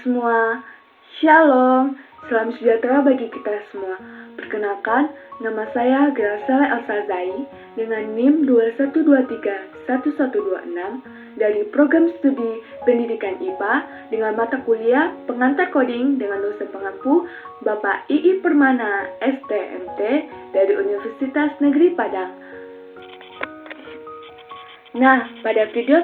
semua, Shalom, salam sejahtera bagi kita semua. Perkenalkan, nama saya Graciela Elsazai dengan NIM 21231126 dari Program Studi Pendidikan IPA dengan mata kuliah Pengantar Coding dengan dosen pengampu Bapak II Permana STMT dari Universitas Negeri Padang. Nah, pada video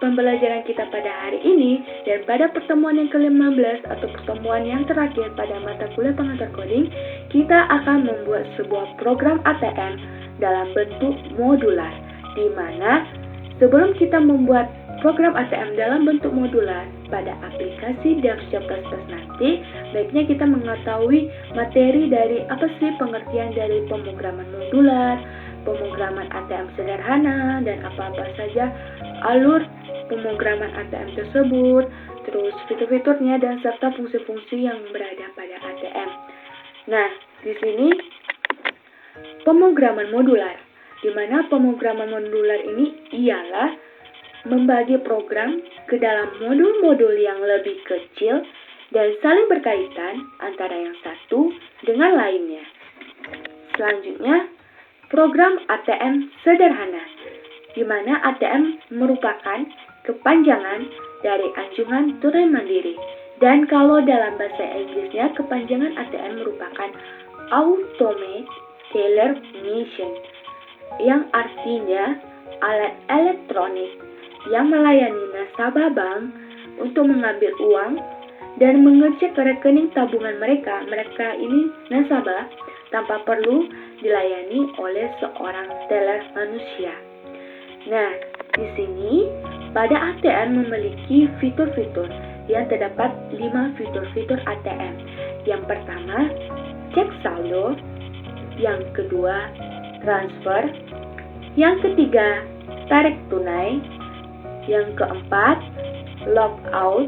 pembelajaran kita pada hari ini dan pada pertemuan yang ke-15 atau pertemuan yang terakhir pada mata kuliah pengantar coding, kita akan membuat sebuah program ATM dalam bentuk modular, di mana sebelum kita membuat program ATM dalam bentuk modular pada aplikasi DevC++ nanti, baiknya kita mengetahui materi dari apa sih pengertian dari pemrograman modular, pemrograman ATM sederhana, dan apa-apa saja alur pemrograman ATM tersebut, terus fitur-fiturnya dan serta fungsi-fungsi yang berada pada ATM. Nah, di sini pemrograman modular, di mana pemrograman modular ini ialah membagi program ke dalam modul-modul yang lebih kecil dan saling berkaitan antara yang satu dengan lainnya. Selanjutnya, program ATM sederhana, di mana ATM merupakan kepanjangan dari anjungan tunai mandiri. Dan kalau dalam bahasa Inggrisnya, kepanjangan ATM merupakan Automated Teller Machine, yang artinya alat elektronik yang melayani nasabah bank untuk mengambil uang dan mengecek rekening tabungan mereka. Mereka ini nasabah tanpa perlu dilayani oleh seorang teller manusia. Nah, di sini pada ATM memiliki fitur-fitur yang terdapat 5 fitur-fitur ATM. Yang pertama, cek saldo. Yang kedua, transfer. Yang ketiga, tarik tunai. Yang keempat, logout.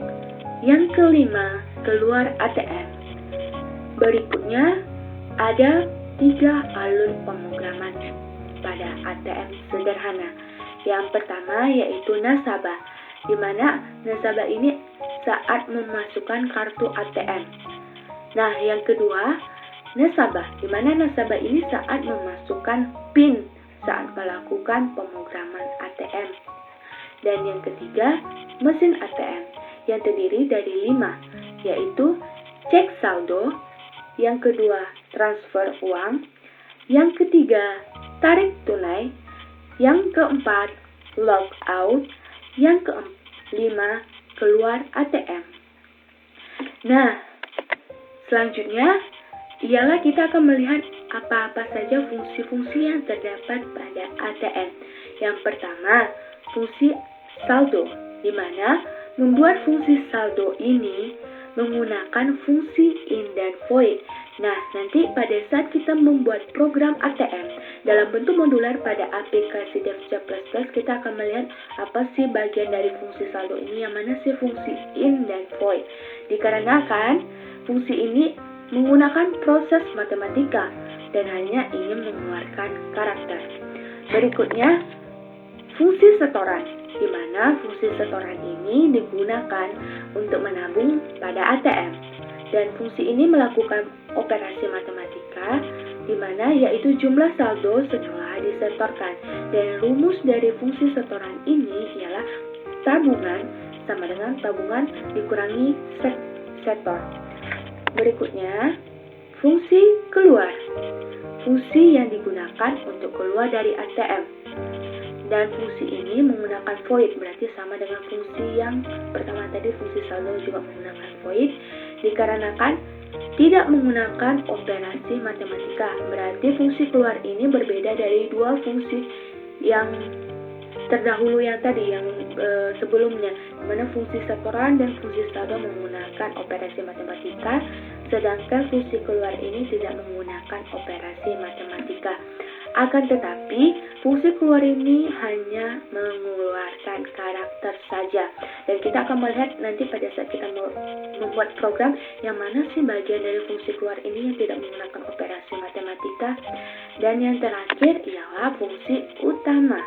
Yang kelima, keluar ATM. Berikutnya, ada 3 alur pemrograman pada ATM sederhana. Yang pertama yaitu nasabah, di mana nasabah ini saat memasukkan kartu ATM. Nah, yang kedua, nasabah, di mana nasabah ini saat memasukkan PIN saat melakukan pemrograman ATM. Dan yang ketiga, mesin ATM yang terdiri dari 5, yaitu cek saldo. Yang kedua, transfer uang. Yang ketiga, tarik tunai. Yang keempat, logout. Yang kelima, keluar ATM. Nah, selanjutnya ialah kita akan melihat apa-apa saja fungsi-fungsi yang terdapat pada ATM. Yang pertama, fungsi saldo, di mana membuat fungsi saldo ini menggunakan fungsi in dan void. Nah, nanti pada saat kita membuat program ATM dalam bentuk modular pada aplikasi DevC++, kita akan melihat apa sih bagian dari fungsi saldo ini, yang mana sih fungsi in dan void. Dikarenakan fungsi ini menggunakan proses matematika dan hanya ingin mengeluarkan karakter. Berikutnya, fungsi setoran, di mana fungsi setoran ini digunakan untuk menabung pada ATM. Dan fungsi ini melakukan operasi matematika, di mana yaitu jumlah saldo setelah disetorkan. Dan rumus dari fungsi setoran ini ialah tabungan sama dengan tabungan dikurangi setor. Berikutnya, fungsi keluar, fungsi yang digunakan untuk keluar dari ATM. Dan fungsi ini menggunakan void, berarti sama dengan fungsi yang pertama tadi, fungsi saldo juga menggunakan void, dikarenakan tidak menggunakan operasi matematika. Berarti fungsi keluar ini berbeda dari 2 fungsi yang terdahulu yang tadi, yang sebelumnya, di mana fungsi setoran dan fungsi saldo menggunakan operasi matematika, sedangkan fungsi keluar ini tidak menggunakan operasi matematika. Akan tetapi, fungsi keluar ini hanya mengeluarkan karakter saja. Dan kita akan melihat nanti pada saat kita membuat program, yang mana sih bagian dari fungsi keluar ini yang tidak menggunakan operasi matematika. Dan yang terakhir ialah fungsi utama,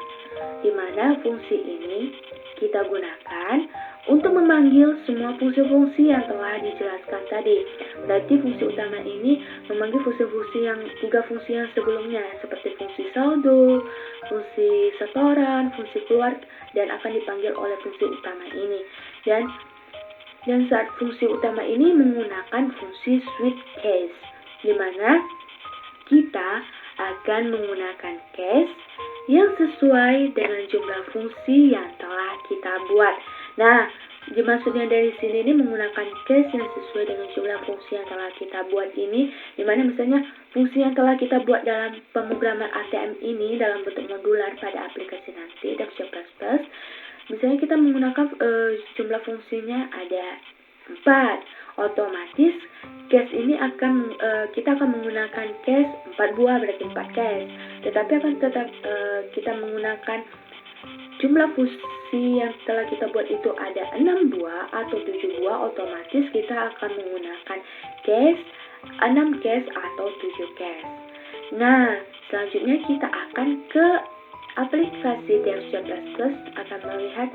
di mana fungsi ini kita gunakan untuk memanggil semua fungsi-fungsi yang telah dijelaskan tadi. Berarti fungsi utama ini memanggil fungsi-fungsi yang 3 fungsi yang sebelumnya, seperti fungsi saldo, fungsi setoran, fungsi keluar, dan akan dipanggil oleh fungsi utama ini. Dan saat fungsi utama ini menggunakan fungsi switch case, di mana kita akan menggunakan case yang sesuai dengan jumlah fungsi yang telah kita buat. Nah, maksudnya dari sini ini menggunakan case yang sesuai dengan jumlah fungsi yang telah kita buat ini, dimana misalnya fungsi yang telah kita buat dalam pemrograman ATM ini dalam bentuk modular pada aplikasi nanti DevC++, misalnya kita menggunakan jumlah fungsinya ada 4, otomatis case ini kita akan menggunakan case 4 buah, berarti 4 case. Tetapi akan tetap kita menggunakan jumlah fungsi yang telah kita buat itu ada 6 buah atau 7 buah, otomatis kita akan menggunakan case 6 case atau 7 case. Nah, selanjutnya kita akan ke aplikasi DevC++ akan melihat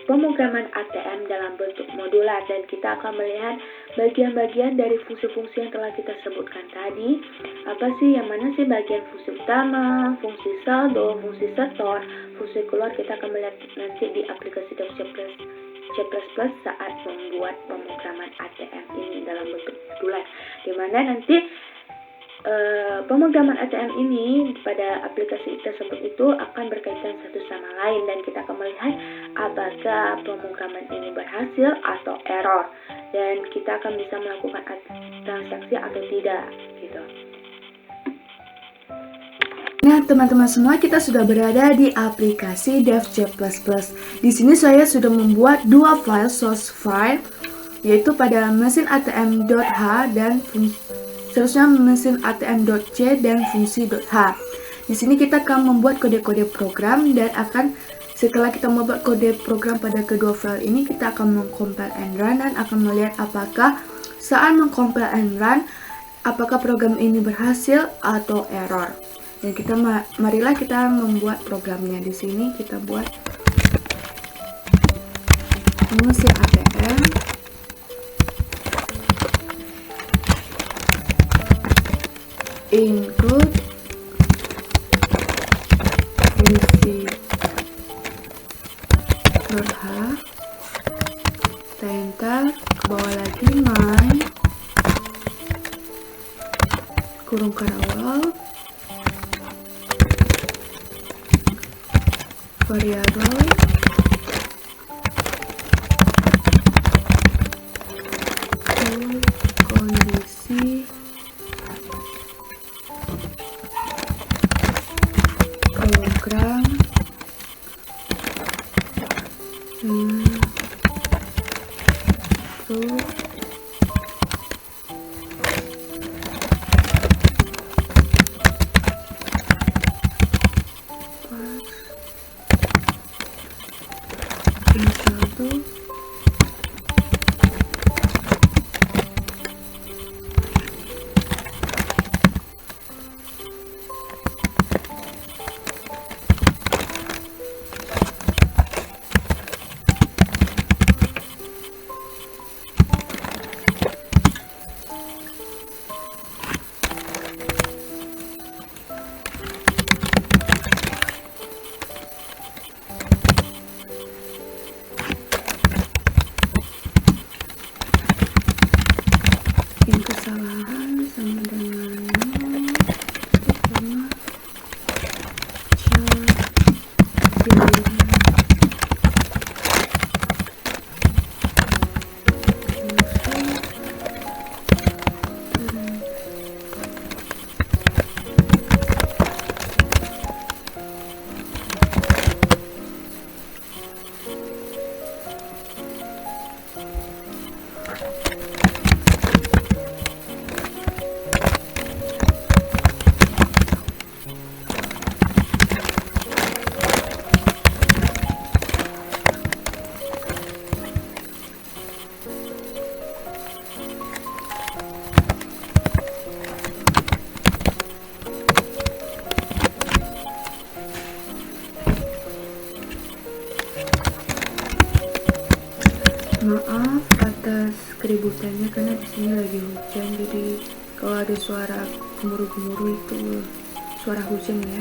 pemrograman ATM dalam bentuk modular, dan kita akan melihat bagian-bagian dari fungsi-fungsi yang telah kita sebutkan tadi. Apa sih, yang mana sih bagian fungsi utama, fungsi saldo, fungsi setor, fungsi keluar, kita akan melihat nanti di aplikasi DevC++ saat membuat pemrograman ATM ini dalam bentuk modular, di mana nanti pemrograman ATM ini pada aplikasi tersebut itu akan berkaitan satu sama lain, dan kita akan melihat apakah pemrograman ini berhasil atau error, dan kita akan bisa melakukan transaksi atau tidak gitu. Nah, teman-teman semua, kita sudah berada di aplikasi DevC++. Di sini saya sudah membuat 2 file source file, yaitu pada mesin ATM.h dan seterusnya mesin ATM.c dan fungsi .h. Di sini kita akan membuat kode-kode program, dan setelah kita membuat kode program pada kedua file ini, kita akan mengcompile and run dan akan melihat apakah saat mengcompile and run apakah program ini berhasil atau error. Dan marilah kita membuat programnya. Di sini kita buat mesin ATM include fungsi .h, enter, ke bawah lagi my, kurung karawal, variabel, kondisi program Maaf atas keributannya karena di sini lagi hujan, jadi kalau ada suara gemuruh-gemuruh itu suara hujan ya.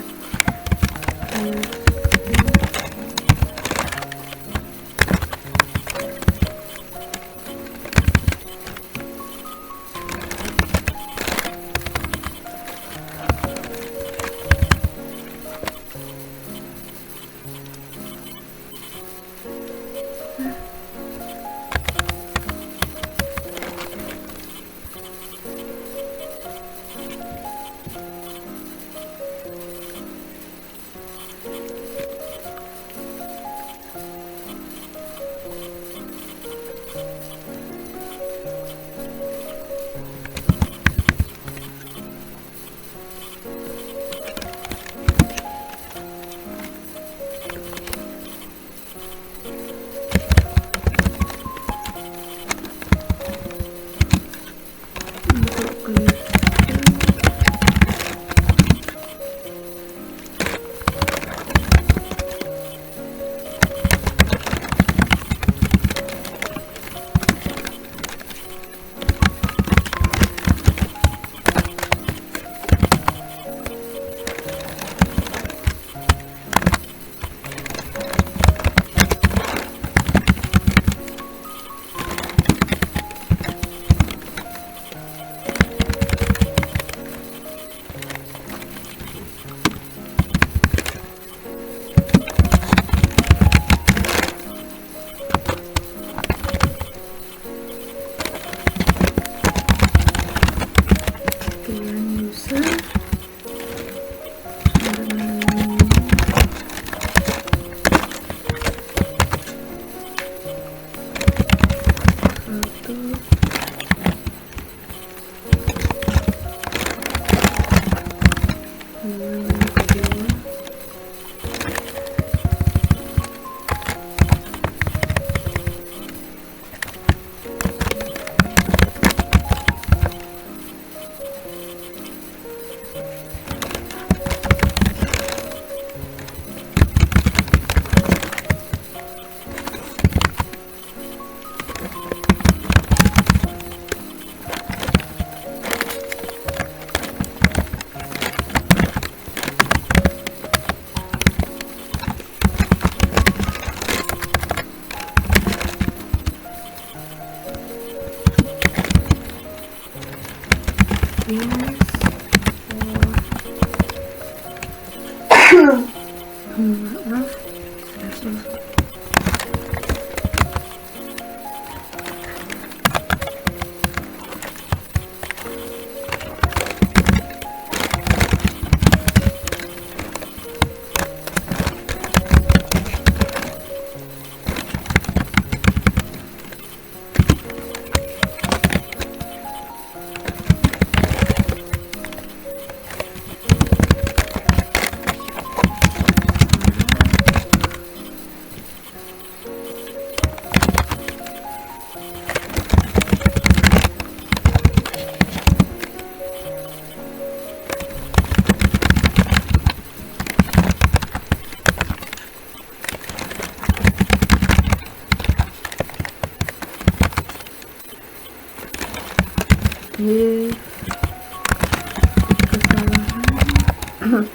Kesalahan.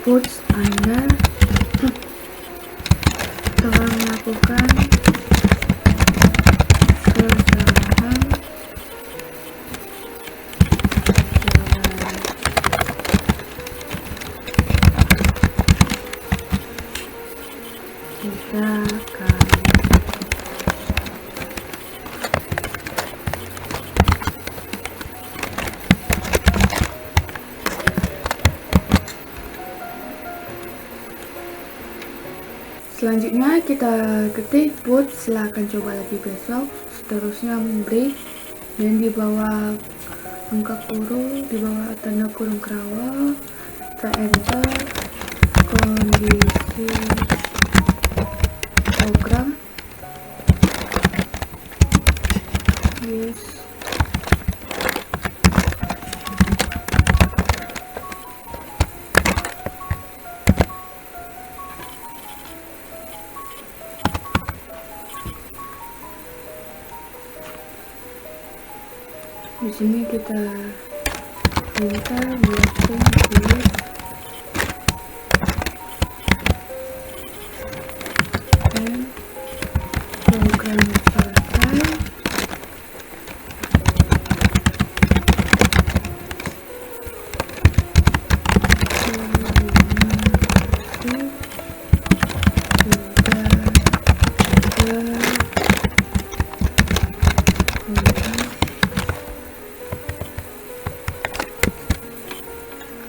Puts Anda telah melakukan kesalahan tiga kali. Selanjutnya kita ketik put, silahkan coba lagi besok, seterusnya break, dan di bawah angka kurung di bawah tanda kurung kerawal, kita enter kondisi program, yes. Di sini kita minta buatin list dan program selesai.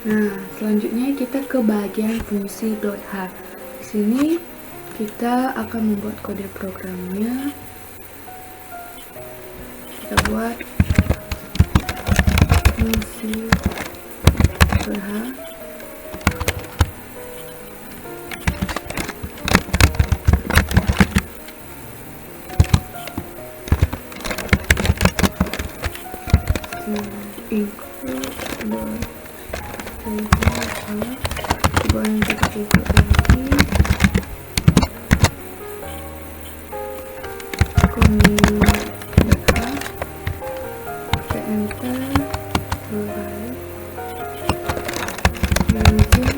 Nah, selanjutnya kita ke bagian fungsi .h. Di sini kita akan membuat kode programnya. Kita buat fungsi .h. Include coba yang kita ikut lagi kita enter provide using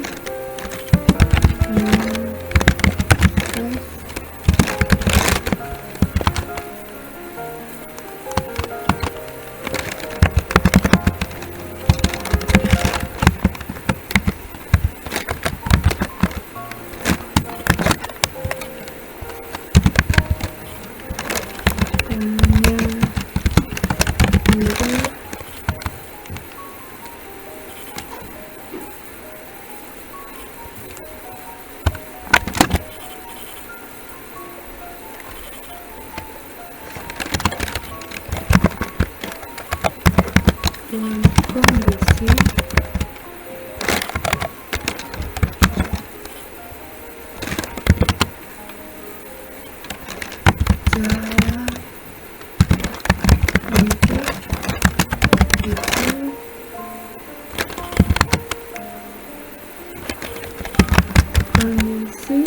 kondisi jalan untuk itu kondisi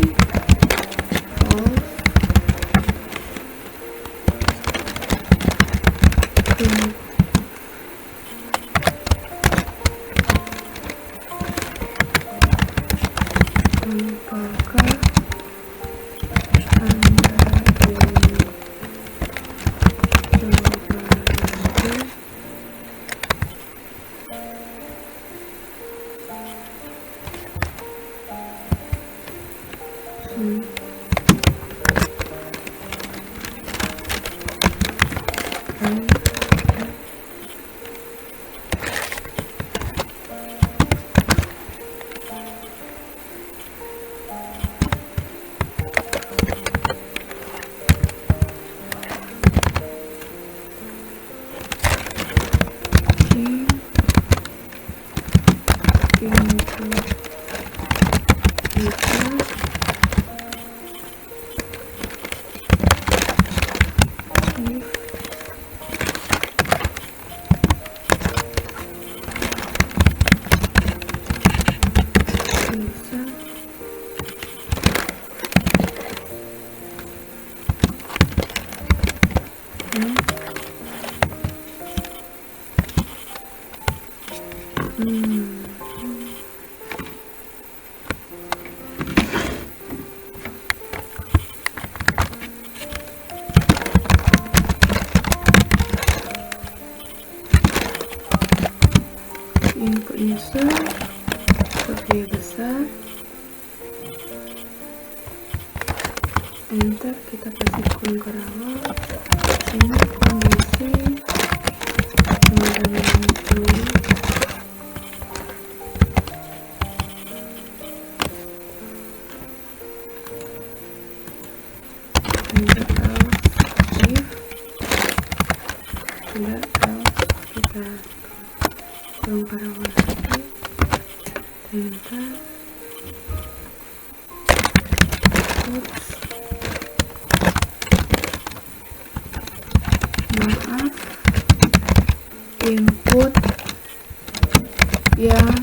apakah Anda ingin coba lagi? Input user seperti besar, enter, kita kasih kurung kerawal, ini kondisi teman-teman itu enter else if tidak else kita bongkar lagi, enter, oops, maaf, input yang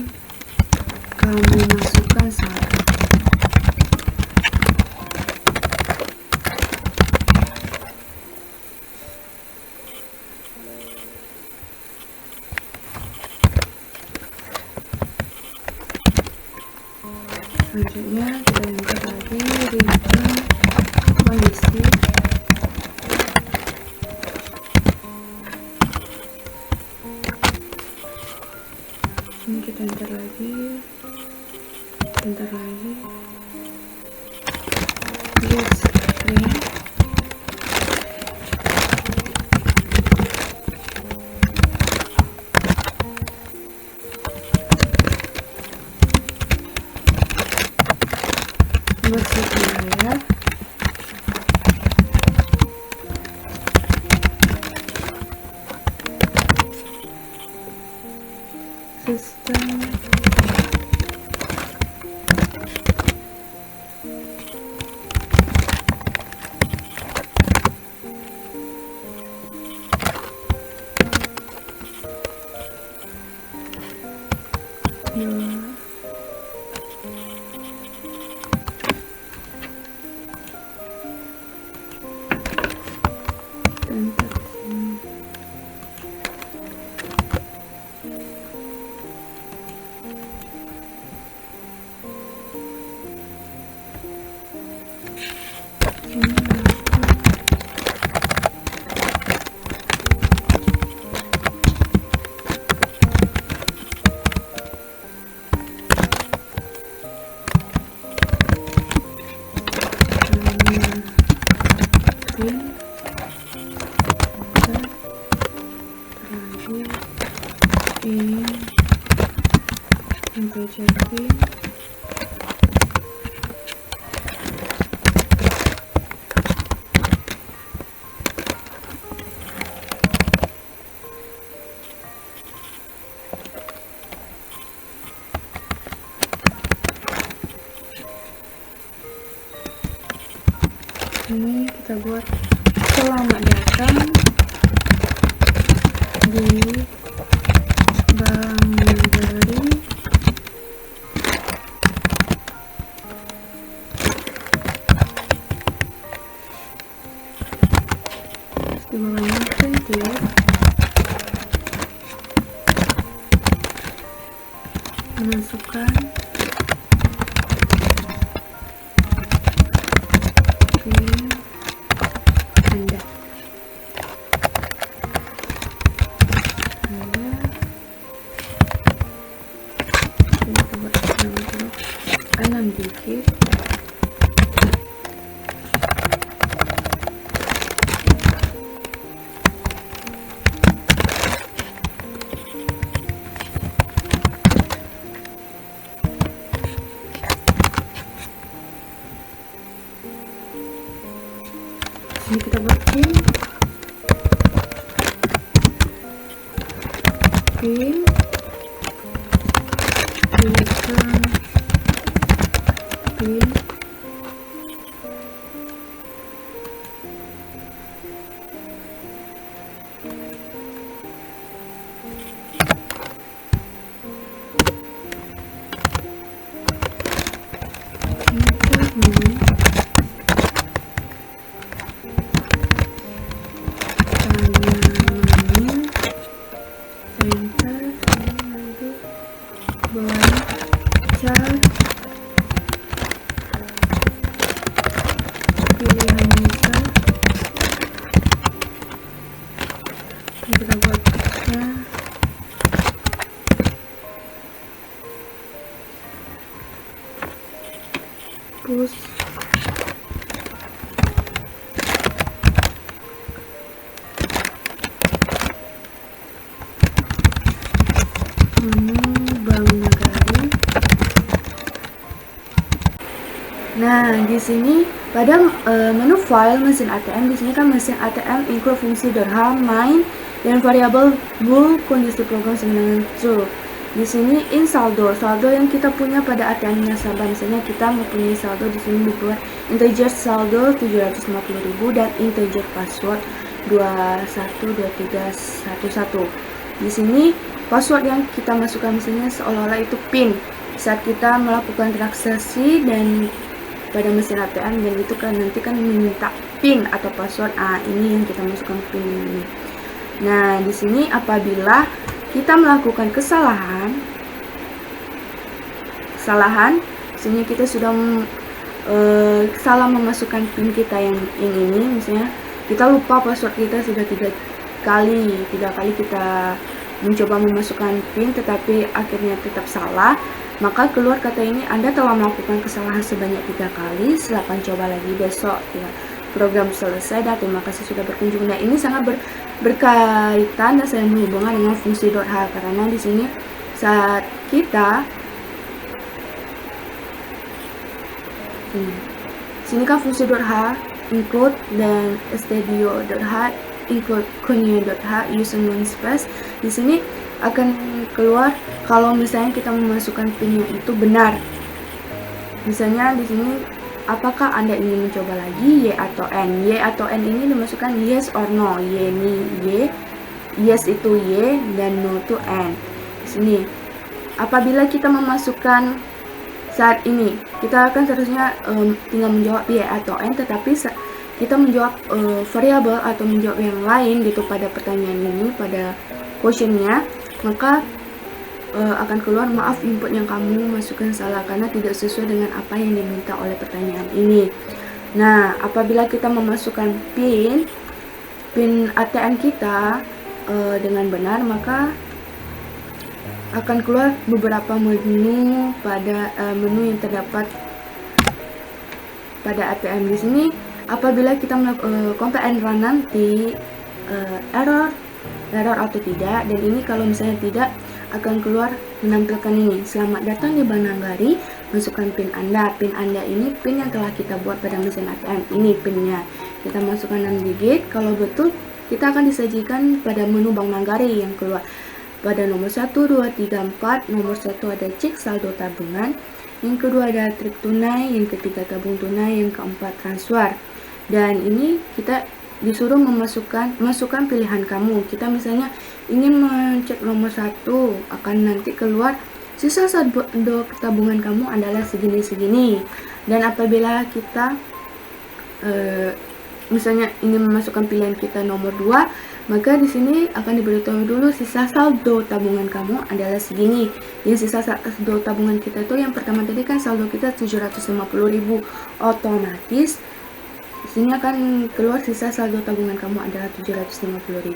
kamu masukkan salah. Selanjutnya kita enter lagi return kondisi. Ini kita enter lagi, use string, multiplier, system, your enter sini. Ini checking, ini kita buat selamat datang di Bank Negeri di bawahnya thank you. Masukkan PIN Anda. Kita buat 6 digit. Ini kita buat PIN, return PIN, pilihan user, kita buatnya push menu Bank Negeri. Nah, di sini pada menu file mesin ATM, di sini kan mesin ATM include fungsi dirham, main, Dan variabel bool kondisi program sama dengan true. Di sini in saldo yang kita punya pada ATM nasabah. Misalnya kita mempunyai saldo di sini dibuat integer saldo 750.000 dan integer password 212311. Di sini password yang kita masukkan misalnya seolah-olah itu PIN saat kita melakukan transaksi dan pada mesin ATM, dan itu kan nanti kan meminta PIN atau password. Ini yang kita masukkan PIN ini. Nah, di sini apabila kita melakukan kesalahan, misalnya kita sudah salah memasukkan PIN kita yang ini, misalnya kita lupa password kita sudah tiga kali kita mencoba memasukkan PIN tetapi akhirnya tetap salah, maka keluar kata ini Anda telah melakukan kesalahan sebanyak 3 kali, silakan coba lagi besok. Program selesai dan terima kasih sudah berkunjung. Nah, ini sangat berkaitan dan saya berhubungan dengan fungsi .h karena di sini saat kita sini kan fungsi .h include dan stdio.h include conio.h username space. Di sini akan keluar kalau misalnya kita memasukkan PIN-nya itu benar. Misalnya di sini apakah Anda ingin mencoba lagi Y atau N? Y atau N ini dimasukkan yes or no. Y ini Y, yes itu Y dan no itu N. Di sini apabila kita memasukkan saat ini, kita akan seharusnya tinggal menjawab Y atau N, tetapi kita menjawab variabel atau menjawab yang lain gitu pada pertanyaan ini, pada questionnya, maka akan keluar maaf input yang kamu masukkan salah karena tidak sesuai dengan apa yang diminta oleh pertanyaan ini. Nah, apabila kita memasukkan PIN ATM kita dengan benar, maka akan keluar beberapa menu pada menu yang terdapat pada ATM. Di sini apabila kita melakukan compare and run nanti error atau tidak, dan ini kalau misalnya tidak akan keluar menampilkan ini, selamat datang di Bank Nagari, masukkan PIN Anda. PIN Anda ini PIN yang telah kita buat pada mesin ATM. Ini PIN-nya, kita masukkan 6 digit. Kalau betul, kita akan disajikan pada menu Bank Nagari yang keluar pada nomor 1, 2, 3, 4. Nomor 1 ada cek saldo tabungan, yang kedua ada trip tunai, yang ketiga tabung tunai, yang keempat transfer. Dan ini kita disuruh masukkan pilihan kamu. Kita misalnya ingin mencek nomor 1, akan nanti keluar sisa saldo tabungan kamu adalah segini-segini. Dan apabila kita misalnya ingin memasukkan pilihan kita nomor 2, maka di sini akan diberitahu dulu sisa saldo tabungan kamu adalah segini. Yang sisa saldo tabungan kita itu yang pertama tadi kan saldo kita 750.000, otomatis di sini akan keluar sisa saldo tabungan kamu adalah 750.000,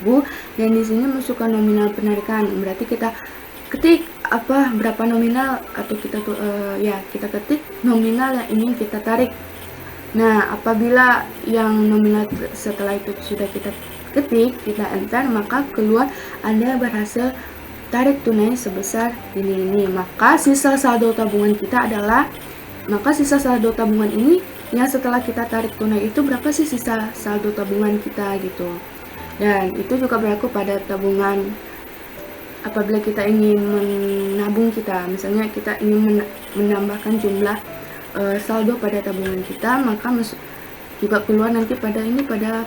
dan di sini masukkan nominal penarikan. Berarti kita ketik berapa nominal, atau kita kita ketik nominal yang ingin kita tarik. Nah, apabila yang nominal setelah itu sudah kita ketik, kita enter, maka keluar Anda berhasil tarik tunai sebesar ini. Maka sisa saldo tabungan kita adalah, sisa saldo tabungan ini yang setelah kita tarik tunai itu berapa sih sisa saldo tabungan kita gitu. Dan itu juga berlaku pada tabungan apabila kita ingin menabung kita, misalnya kita ingin menambahkan jumlah saldo pada tabungan kita, maka juga keluar nanti pada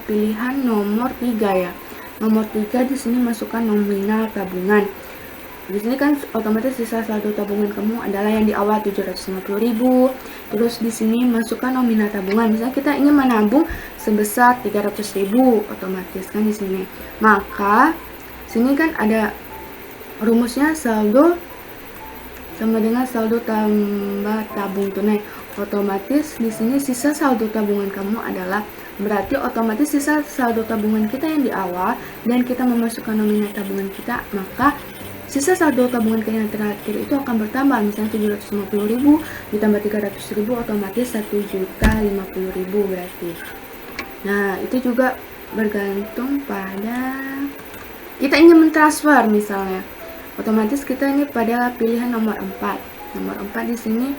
pilihan nomor 3 ya. Nomor 3 di sini masukkan nominal tabungan. Di sini kan otomatis sisa saldo tabungan kamu adalah yang di awal 750.000. Terus di sini masukkan nominal tabungan. Misalnya kita ingin menabung sebesar 300.000, otomatis kan di sini. Maka sini kan ada rumusnya, saldo sama dengan saldo tambah tabung tunai. Otomatis di sini sisa saldo tabungan kamu adalah, berarti otomatis sisa saldo tabungan kita yang di awal dan kita memasukkan nominal tabungan kita, maka sisa saldo tabungan kita yang terakhir itu akan bertambah. Misalnya 750.000 ditambah 300.000, otomatis 1.050.000 berarti. Nah, itu juga bergantung pada kita ingin mentransfer misalnya. Otomatis kita ini pada pilihan nomor 4. Nomor 4 di sini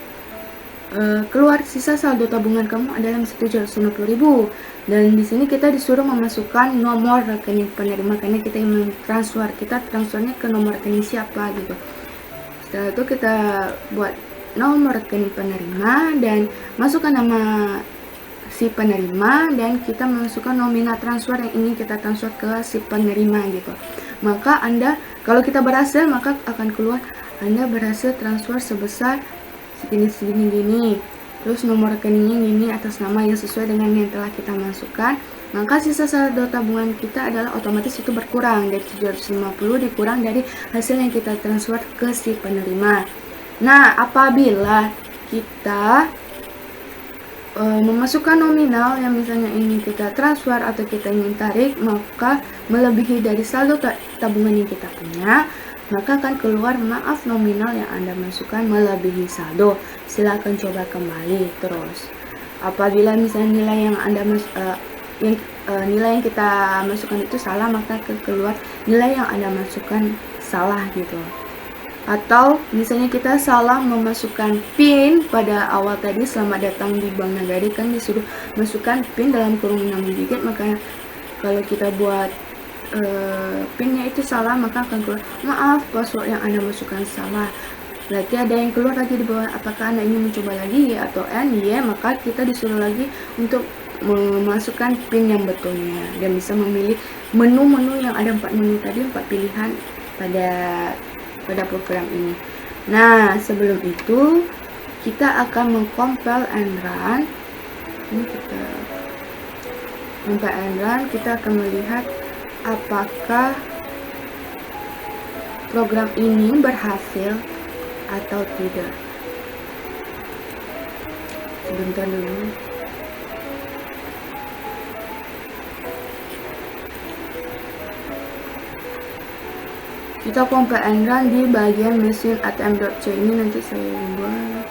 keluar sisa saldo tabungan kamu adalah 750.000, dan di sini kita disuruh memasukkan nomor rekening penerima karena kita ingin transfernya ke nomor rekening siapa gitu. Setelah itu kita buat nomor rekening penerima dan masukkan nama si penerima, dan kita masukkan nominal transfer yang ingin kita transfer ke si penerima gitu. Maka kalau kita berhasil, maka akan keluar Anda berhasil transfer sebesar segini, terus nomor rekeningnya ini atas nama yang sesuai dengan yang telah kita masukkan. Maka sisa saldo tabungan kita adalah otomatis itu berkurang dari 750 dikurang dari hasil yang kita transfer ke si penerima. Nah, apabila kita memasukkan nominal yang misalnya ingin kita transfer atau kita ingin tarik, maka melebihi dari saldo tabungan yang kita punya, maka akan keluar maaf nominal yang Anda masukkan melebihi saldo. Silakan coba kembali terus. Apabila misalnya nilai yang nilai yang kita masukkan itu salah, maka akan keluar nilai yang Anda masukkan salah gitu. Atau misalnya kita salah memasukkan PIN pada awal tadi, selamat datang di Bank Nagari, kan disuruh masukkan PIN dalam kurung 6 digit, maka kalau kita buat PIN-nya itu salah, maka akan keluar maaf password yang Anda masukkan salah. Berarti ada yang keluar lagi di bawah, apakah Anda ingin mencoba lagi ya atau N ya, maka kita disuruh lagi untuk memasukkan PIN yang betulnya dan bisa memilih menu-menu yang ada 4 menu tadi, 4 pilihan pada program ini. Nah, sebelum itu kita akan mengcompile and run. Ini kita compile and run, kita akan melihat apakah program ini berhasil atau tidak. Sebentar dulu. Kita compile and run di bagian mesin atm.c ini, nanti saya buat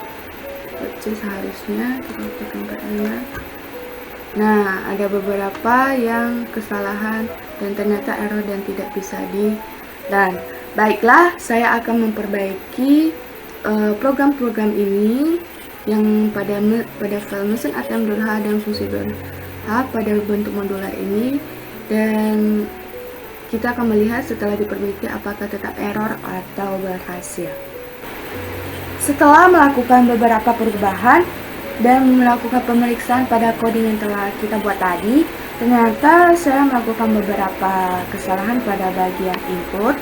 .c seharusnya. Kita compile and run. Nah, ada beberapa yang kesalahan dan ternyata error dan tidak bisa di run. Baiklah, saya akan memperbaiki program-program ini yang pada file mesin atm.h dan fungsi.h pada bentuk modular ini, dan kita akan melihat setelah diperbaiki apakah tetap error atau berhasil. Setelah melakukan beberapa perubahan dan melakukan pemeriksaan pada coding yang telah kita buat tadi, ternyata saya melakukan beberapa kesalahan pada bagian input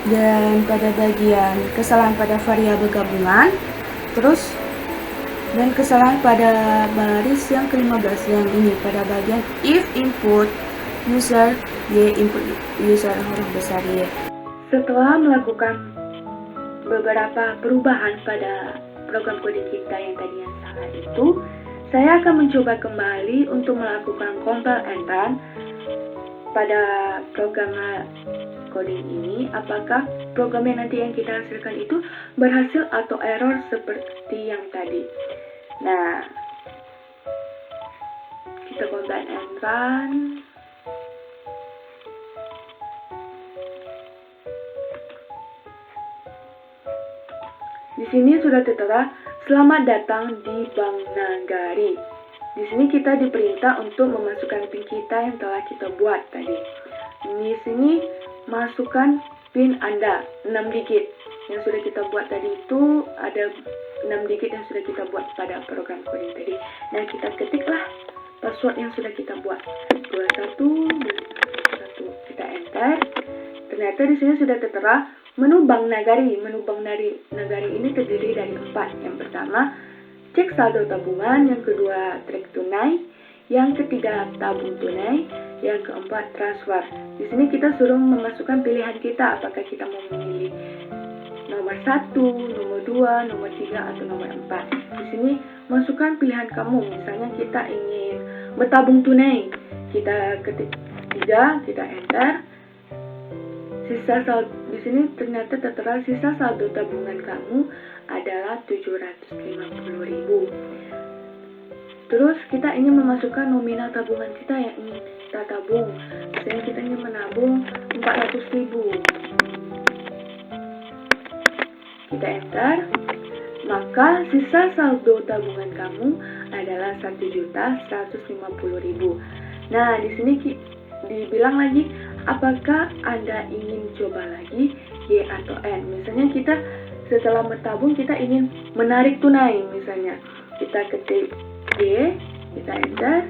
dan pada bagian kesalahan pada variabel gabungan, terus dan kesalahan pada baris yang ke-15 yang ini pada bagian if input user Y, input user huruf besar Y. Setelah melakukan beberapa perubahan pada program coding kita yang tadinya salah itu, saya akan mencoba kembali untuk melakukan compile and run pada program coding ini, apakah program yang nanti yang kita hasilkan itu berhasil atau error seperti yang tadi. Nah, kita compile and run. Di sini sudah tertera selamat datang di Bank Nagari. Di sini kita diperintah untuk memasukkan PIN kita yang telah kita buat tadi. Di sini masukkan PIN Anda 6 digit yang sudah kita buat tadi, itu ada 6 digit yang sudah kita buat pada program coding tadi. Nah, kita ketiklah password yang sudah kita buat 2121, kita enter. Ternyata di sini sudah tertera menu Bank Nagari. Menu Bank Nagari ini terdiri dari 4. Yang pertama, cek saldo tabungan. Yang kedua, track tunai. Yang ketiga, tabung tunai. Yang keempat, transfer. Di sini kita suruh memasukkan pilihan kita, apakah kita mau memilih nomor 1, nomor 2, nomor 3, atau nomor 4. Di sini masukkan pilihan kamu. Misalnya kita ingin bertabung tunai. Kita ketik 3, kita enter. Sisa saldo di sini ternyata tertera sisa saldo tabungan kamu adalah 750.000. Terus kita ingin memasukkan nominal tabungan kita yang ingin kita tabung. Misalnya kita ingin menabung 400.000. Kita enter. maka sisa saldo tabungan kamu adalah 1.150.000. Nah, di sini dibilang lagi, apakah Anda ingin coba lagi Y atau N? Misalnya kita setelah menabung kita ingin menarik tunai, misalnya kita ketik Y, kita enter,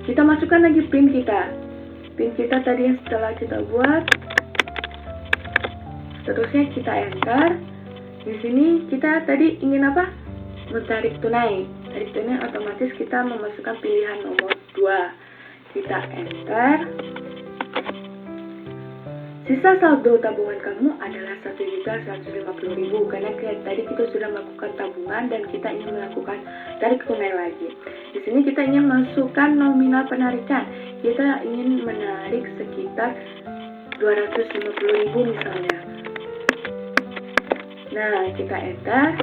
kita masukkan lagi PIN kita. PIN kita tadi yang setelah kita buat, seterusnya kita enter. Di sini kita tadi ingin apa? Menarik tunai. Tarik tunai otomatis kita memasukkan pilihan nomor 2. Kita enter. Sisa saldo tabungan kamu adalah 1.150.000 karena tadi kita sudah melakukan tabungan dan kita ingin melakukan tarik tunai lagi. Di sini kita ingin masukkan nominal penarikan. Kita ingin menarik sekitar 250.000 misalnya. Nah, kita enter.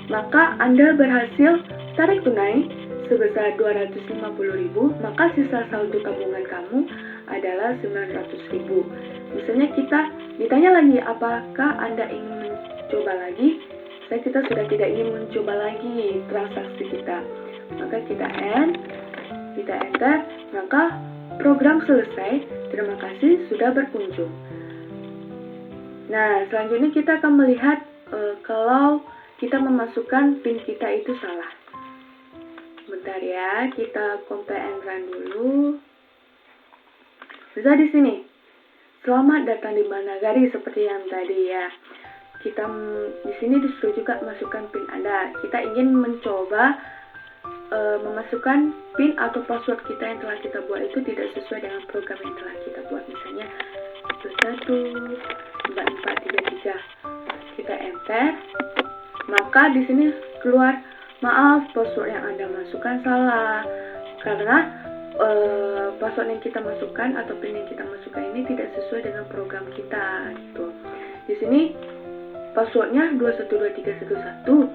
Maka Anda berhasil tarik tunai sebesar 250.000, maka sisa saldo tabungan kamu adalah 900.000. Misalnya kita ditanya lagi, apakah Anda ingin mencoba lagi? Kita sudah tidak ingin mencoba lagi transaksi kita. Maka kita enter, maka program selesai. Terima kasih sudah berkunjung. Nah, selanjutnya kita akan melihat kalau kita memasukkan PIN kita itu salah. Bentar ya, kita compare and run dulu. Bisa di sini. Selamat datang di Bank Nagari seperti yang tadi ya. Kita di sini disuruh juga masukkan PIN Anda. Kita ingin mencoba memasukkan PIN atau password kita yang telah kita buat itu tidak sesuai dengan program yang telah kita buat. Misalnya 114433. Kita enter. Maka di sini keluar, maaf, password yang Anda masukkan salah. Karena password yang kita masukkan atau PIN yang kita masukkan ini tidak sesuai dengan program kita gitu. Di sini passwordnya 212311.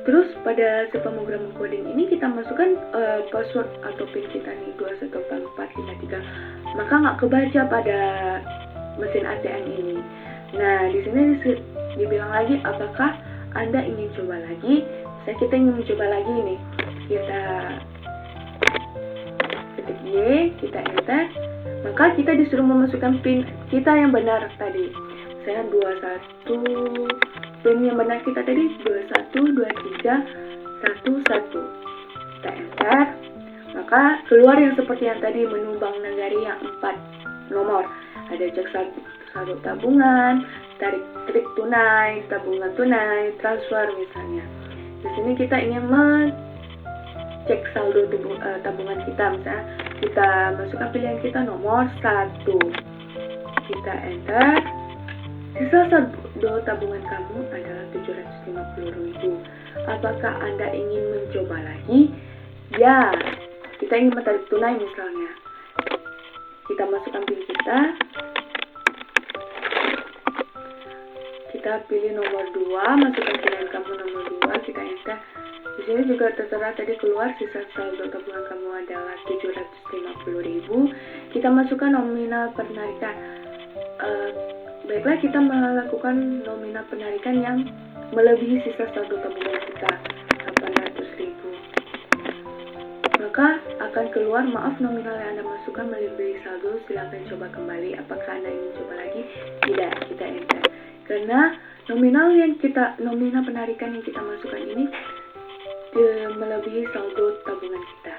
Terus pada si pemrograman coding ini kita masukkan password atau PIN kita nih 214433. Maka nggak kebaca pada mesin ATM ini. Nah, di sini dibilang lagi, apakah Anda ingin coba lagi? Saya kita ingin mencoba lagi nih. Kita ketik Y, kita enter. Maka kita disuruh memasukkan PIN kita yang benar tadi. Saya 21. PIN yang benar kita tadi 212311. Kita enter. Maka keluar yang seperti yang tadi, menu Bank Nagari yang 4 nomor. Ada cek saldo tabungan, tarik tunai, tabungan tunai, transfer misalnya. Di sini kita ingin cek saldo tabungan kita, misalnya kita masukkan pilihan kita nomor 1. Kita enter. Sisa saldo tabungan kamu adalah 750.000. Apakah Anda ingin mencoba lagi? Ya, kita ingin menarik tunai misalnya. Kita masukkan PIN kita. Kita pilih nomor 2, masukkan pilihan kamu nomor 2, kita enter. Di sini juga tertera tadi keluar sisa saldo tabungan kamu adalah 750.000. Kita masukkan nominal penarikan. Baiklah, kita melakukan nominal penarikan yang melebihi sisa saldo tabungan kita 800.000. Maka akan keluar, maaf, nominal yang Anda masukkan melebihi saldo, silakan coba kembali. Apakah Anda ingin coba lagi? Tidak, kita enter. Karena nominal penarikan yang kita masukkan ini melebihi saldo tabungan kita.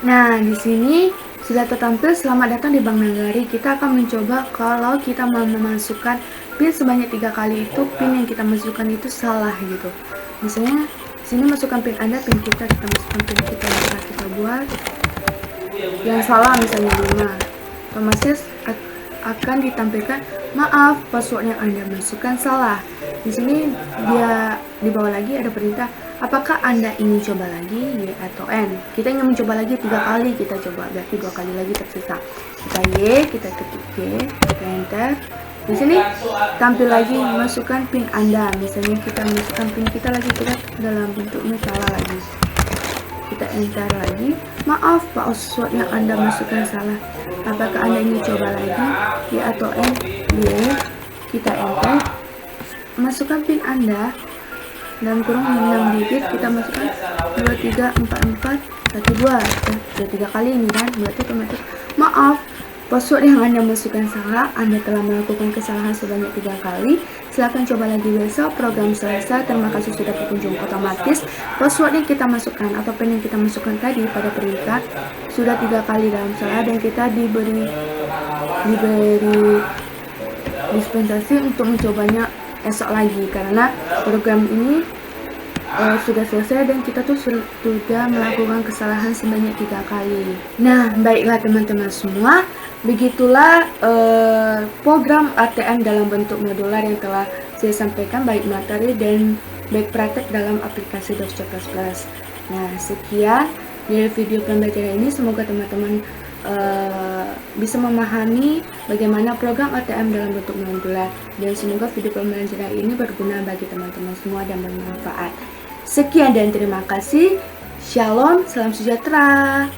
Nah, di sini sudah tertampil selamat datang di Bank Nagari. Kita akan mencoba kalau kita mau memasukkan PIN sebanyak 3 kali itu PIN yang kita masukkan itu salah gitu. Misalnya sini masukkan PIN Anda, PIN kita masukkan PIN kita yang telah kita buat. Yang salah misalnya 5. Otomatis akan ditampilkan, maaf, password yang Anda masukkan salah. Di sini dia di bawah lagi ada perintah, apakah Anda ingin coba lagi Y atau N? Kita ingin mencoba lagi 3 kali, kita coba, berarti 2 kali lagi tersisa. Kita Y, kita ketik Y, kita enter. Di sini tampil lagi masukkan PIN Anda. Misalnya kita masukkan PIN kita lagi, kita dalam bentuknya salah lagi. Kita enter lagi, maaf, password yang Anda masukkan salah. Apakah Anda ingin coba lagi Y atau N? Y, kita enter. masukkan PIN Anda dalam kurung 6 digit, kita masukkan 234412 sudah 3 kali ini kan, berarti otomatis maaf, password yang Anda masukkan salah, Anda telah melakukan kesalahan sebanyak 3 kali. Silahkan coba lagi besok, program selesai. Terima kasih sudah berkunjung. Otomatis password yang kita masukkan atau PIN yang kita masukkan tadi pada perintah sudah 3 kali dalam salah, dan kita diberi dispensasi untuk mencobanya esok lagi, karena program ini sudah selesai dan kita tuh sudah melakukan kesalahan sebanyak 3 kali. Nah, baiklah teman-teman semua, begitulah program ATM dalam bentuk modular yang telah saya sampaikan, baik materi dan baik praktek dalam aplikasi DevC++. Nah, sekian dari video pembelajaran ini. Semoga teman-teman bisa memahami bagaimana program ATM dalam bentuk modular, dan semoga video pembelajaran ini berguna bagi teman-teman semua dan bermanfaat. Sekian dan terima kasih. Shalom, salam sejahtera.